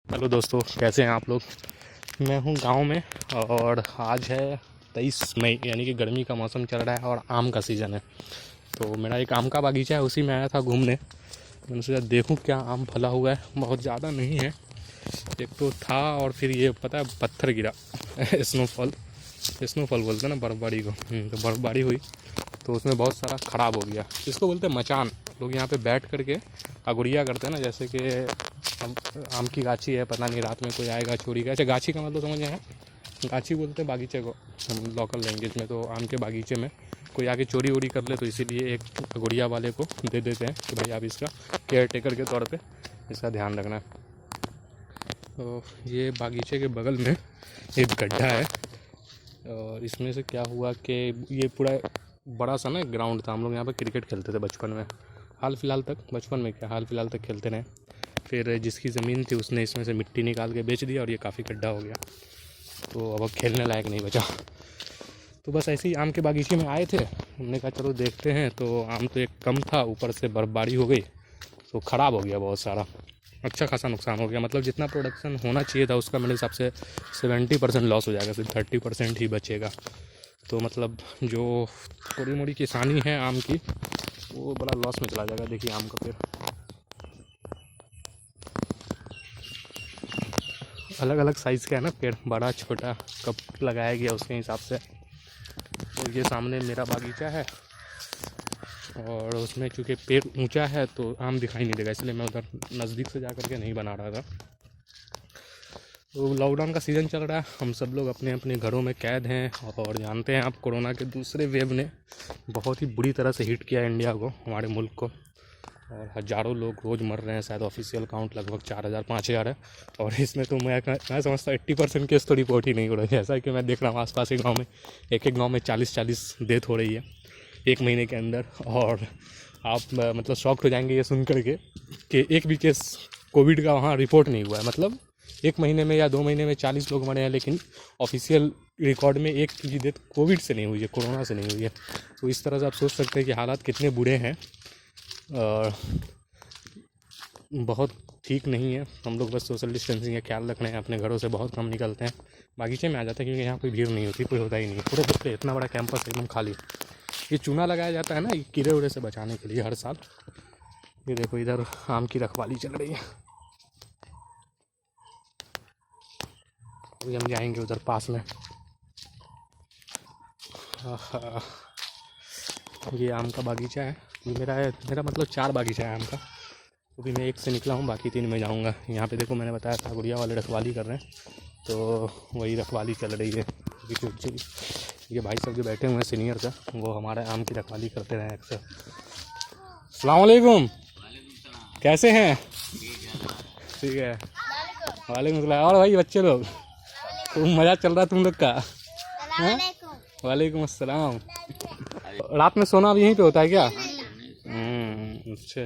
Hello दोस्तों, कैसे हैं आप लोग। मैं हूं गांव में और आज है 23 मई, यानी कि गर्मी का मौसम चल रहा है और आम का सीज़न है। तो मेरा एक आम का बागीचा है, उसी में आया था घूमने। मैंने सोचा देखूं क्या आम फला हुआ है। बहुत ज़्यादा नहीं है, एक तो था और फिर ये पता है पत्थर गिरा स्नोफॉल बोलते हैं ना बर्फ़बारी को। तो बर्फ़बारी हुई तो उसमें बहुत सारा ख़राब हो गया। इसको बोलते हैं मचान। लोग यहाँ पे बैठ करके अगुड़िया करते हैं ना, जैसे कि आम की गाछी है, पता नहीं रात में कोई आएगा चोरी का। अच्छा, गाछी का मतलब समझ आया, गाछी बोलते हैं बागीचे को हम लोकल लैंग्वेज में। तो आम के बागीचे में कोई आके चोरी वोरी कर ले तो इसीलिए एक गुड़िया वाले को दे देते हैं कि भाई आप इसका केयर टेकर के तौर पे इसका ध्यान रखना। तो ये बागीचे के बगल में एक गड्ढा है और इसमें से क्या हुआ कि ये पूरा बड़ा सा ना ग्राउंड था। हम लोग यहाँ पर क्रिकेट खेलते थे बचपन में, हाल फिलहाल तक, बचपन में क्या हाल फिलहाल तक खेलते रहे। फिर जिसकी ज़मीन थी उसने इसमें से मिट्टी निकाल के बेच दिया और ये काफ़ी गड्ढा हो गया, तो अब खेलने लायक नहीं बचा। तो बस ऐसे ही आम के बागीचे में आए थे, हमने कहा चलो देखते हैं। तो आम तो एक कम था, ऊपर से बर्फ़बारी हो गई तो ख़राब हो गया बहुत सारा, अच्छा खासा नुकसान हो गया। मतलब जितना प्रोडक्शन होना चाहिए था उसका मेरे हिसाब से 70% लॉस हो जाएगा, सिर्फ 30% ही बचेगा। तो मतलब जो थोड़ी मोड़ी किसानी है आम की वो बड़ा लॉस में चला जाएगा। देखिए आम का पेड़ अलग अलग साइज़ का है ना, पेड़ बड़ा छोटा कब लगाया गया उसके हिसाब से। तो ये सामने मेरा बागीचा है और उसमें चूँकि पेड़ ऊंचा है तो आम दिखाई नहीं देगा, इसलिए मैं उधर नज़दीक से जा करके नहीं बना रहा था। तो लॉकडाउन का सीज़न चल रहा है, हम सब लोग अपने अपने घरों में कैद हैं और जानते हैं आप कोरोना के दूसरे वेव ने बहुत ही बुरी तरह से हिट किया इंडिया को, हमारे मुल्क को। और हज़ारों लोग रोज़ मर रहे हैं, शायद ऑफिशियल काउंट लगभग 4000-5000 है। और इसमें तो मैं समझता हूँ 80% केस तो रिपोर्ट ही नहीं हो रही है। जैसा कि मैं देख रहा हूँ आसपास के गांव में, एक एक गांव में 40-40 डेथ हो रही है एक महीने के अंदर। और आप मतलब शॉक्ड हो जाएंगे ये सुन करके कि एक भी केस कोविड का वहाँ रिपोर्ट नहीं हुआ है। मतलब एक महीने में या 2 महीने में 40 लोग मरे हैं, लेकिन ऑफिशियल रिकॉर्ड में एक की डेथ कोविड से नहीं हुई है, कोरोना से नहीं हुई है। तो इस तरह से आप सोच सकते हैं कि हालात कितने बुरे हैं और बहुत ठीक नहीं है। हम लोग बस सोशल डिस्टेंसिंग का ख्याल रख रहे हैं, अपने घरों से बहुत कम निकलते हैं, बागीचे में आ जाते हैं क्योंकि यहाँ कोई भीड़ नहीं होती, कोई होता ही नहीं। पूरे पूरे इतना बड़ा कैंपस एकदम खाली। ये चूना लगाया जाता है ना ये कीड़े उड़े से बचाने के लिए हर साल। ये देखो इधर आम की रखवाली चल रही है। अभी हम जाएंगे उधर पास में। ये आम का बागीचा है, ये मेरा मतलब 4 बागीचा है आम का। अभी मैं एक से निकला हूँ, बाकी 3 में जाऊँगा। यहाँ पे देखो मैंने बताया था गुड़िया वाले रखवाली कर रहे हैं, तो वही रखवाली चल रही है। ये भाई सब जो बैठे हुए हैं सीनियर का, वो हमारे आम की रखवाली करते रहे अक्सर। अस्सलाम वालेकुम, कैसे हैं। ठीक है, वालेकुम सलाम। और भाई बच्चे लोग, खूब मज़ा चल रहा है तुम लोग का। वालेकुम अस्सलाम। रात में सोना भी यहीं पे होता है क्या। अच्छा।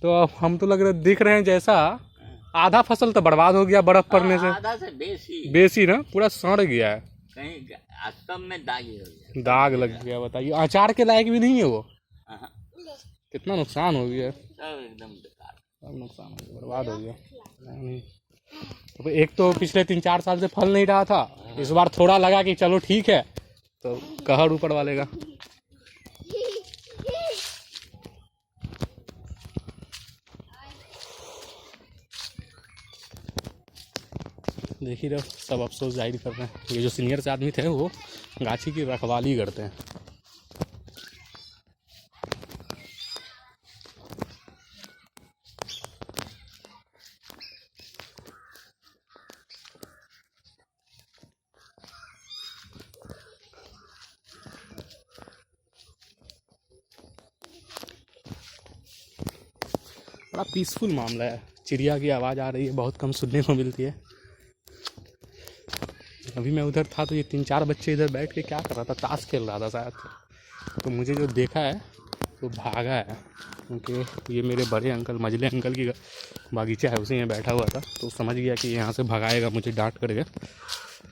तो हम तो लग रहे दिख रहे हैं जैसा आधा फसल तो बर्बाद हो गया बर्फ पड़ने से। आधा से बेसी ना, पूरा सड़ गया है, कहीं सब में दाग ही हो गया, दाग लग गया। बताइए, अचार के लायक भी नहीं है वो। हाँ, कितना नुकसान हो गया, सब एकदम बेकार। सब नुकसान हो गया, बर्बाद हो गया। तो एक तो पिछले 3-4 साल से फल नहीं रहा था, इस बार थोड़ा लगा कि चलो ठीक है, तो कहर ऊपर वाले का। देख ही रहो, सब अफसोस जाहिर कर रहे हैं। ये जो सीनियर से आदमी थे वो गाछी की रखवाली करते हैं। बड़ा पीसफुल मामला है, चिड़िया की आवाज़ आ रही है, बहुत कम सुनने को मिलती है। अभी मैं उधर था तो ये 3-4 बच्चे इधर बैठ के क्या कर रहा था, ताश खेल रहा था शायद। तो मुझे जो देखा है तो भागा है, क्योंकि ये मेरे बड़े अंकल, मझले अंकल की बागीचा है, उसी में बैठा हुआ था। तो समझ गया कि यहाँ से भगाएगा मुझे डांट करके।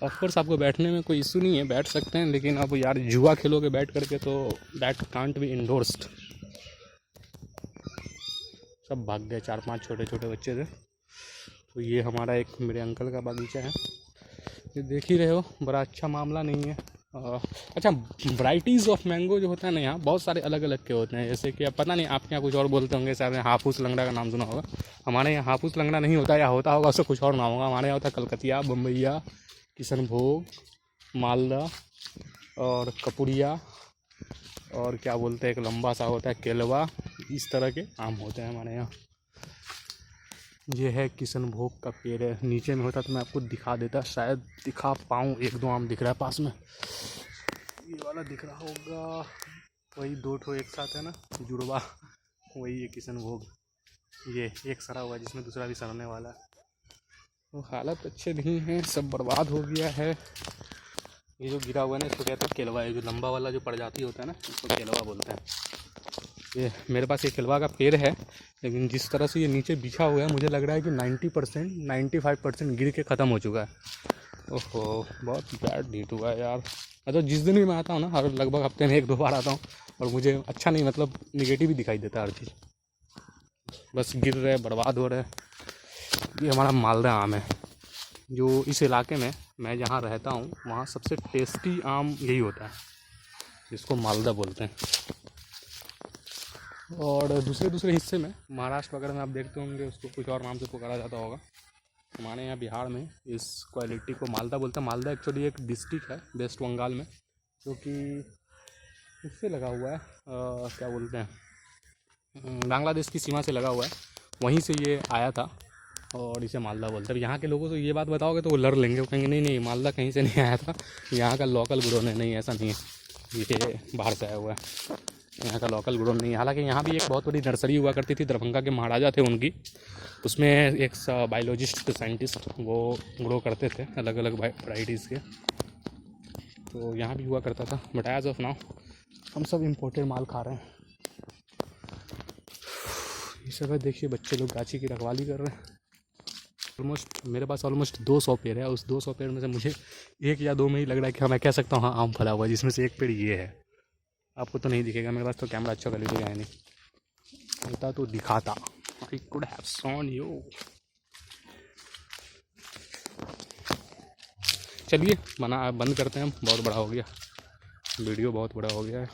ऑफकोर्स आपको बैठने में कोई इशू नहीं है, बैठ सकते हैं, लेकिन अब यार जुआ खेलोगे बैठ करके तो दैट कांट बी इंडोर्स्ड। सब भाग गए, 4-5 छोटे छोटे बच्चे थे। तो ये हमारा एक मेरे अंकल का बागीचा है, ये देख ही रहे हो, बड़ा अच्छा मामला नहीं है। अच्छा, वैराइटीज़ ऑफ मैंगो जो होता है ना यहाँ बहुत सारे अलग अलग के होते हैं। जैसे कि अब पता नहीं आपके यहाँ कुछ और बोलते होंगे, शायद हाफूस लंगड़ा का नाम सुना होगा। हमारे यहाँ हाफूस लंगड़ा नहीं होता, या होता होगा उससे कुछ और नाम होगा। हमारे यहाँ होता है कलकतिया, बम्बैया, किशनभोग, मालदा और कपुड़िया, और क्या बोलते हैं एक लंबा सा होता है केलवा। इस तरह के आम होते हैं हमारे यहाँ। ये है किशनभोग का पेड़ है, नीचे में होता तो मैं आपको दिखा देता, शायद दिखा पाऊँ। 1-2 आम दिख रहा है पास में, ये वाला दिख रहा होगा, वही 2 ठो एक साथ है ना जुड़वा, वही है किशनभोग। ये एक सरा हुआ जिसमें दूसरा भी सड़ने वाला है। तो हालत अच्छे नहीं है, सब बर्बाद हो गया है। ये जो गिरा हुआ है ना इसको कहते हैं केलवा, ये जो लंबा वाला जो प्रजाति होता है ना इसको केलवा बोलते हैं। ये मेरे पास ये केलवा का पेड़ है, लेकिन जिस तरह से ये नीचे बिछा हुआ है मुझे लग रहा है कि 90% 95% गिर के ख़त्म हो चुका है। ओहो, बहुत बैड हीट हुआ है यार। मतलब जिस दिन भी मैं आता हूँ ना, हर लगभग हफ्ते में 1-2 बार आता हूँ, और मुझे अच्छा नहीं, मतलब निगेटिव ही दिखाई देता है हर चीज़। बस गिर रहे, बर्बाद हो रहे। ये हमारा मालदा आम है, जो इस इलाके में मैं जहाँ रहता हूँ वहाँ सबसे टेस्टी आम यही होता है, जिसको मालदा बोलते हैं। और दूसरे हिस्से में महाराष्ट्र वगैरह में आप देखते होंगे उसको कुछ और नाम से पुकारा जाता होगा। हमारे यहाँ बिहार में इस क्वालिटी को मालदा बोलते हैं। मालदा एक्चुअली एक डिस्ट्रिक्ट है वेस्ट बंगाल में, जो कि इससे लगा हुआ है, क्या बोलते हैं, बांग्लादेश की सीमा से लगा हुआ है। वहीं से ये आया था और इसे मालदा बोलते हैं। यहाँ के लोगों को ये बात बताओगे तो वो लड़ लेंगे, वो कहेंगे नहीं नहीं मालदा कहीं से नहीं आया था, यहाँ का लोकल ग्रोन है। नहीं, ऐसा नहीं है, ये बाहर से आया हुआ है, यहाँ का लोकल ग्रोन नहीं है। हालांकि यहाँ भी एक बहुत बड़ी नर्सरी हुआ करती थी, दरभंगा के महाराजा थे उनकी, उसमें एक बायोलॉजिस्ट साइंटिस्ट वो ग्रो करते थे अलग अलग वैराइटीज़ के, तो यहाँ भी हुआ करता था। बट एज ऑफ नाउ हम सब इम्पोर्टेड माल खा रहे हैं। ये सब है, देखिए बच्चे लोग गाची की रखवाली कर रहे हैं। मेरे पास ऑलमोस्ट 200 पेड़ है, उस 200 पेड़ में से मुझे 1 या 2 में ही लग रहा है कि हाँ मैं कह सकता हूँ हाँ आम फला हुआ है, जिसमें से एक पेड़ ये है। आपको तो नहीं दिखेगा, मेरे पास तो कैमरा अच्छा क्वालिटी का है नहीं, होता तो दिखाता। I could have shown you. चलिए बंद करते हैं हम, बहुत बड़ा हो गया वीडियो, बहुत बड़ा हो गया है।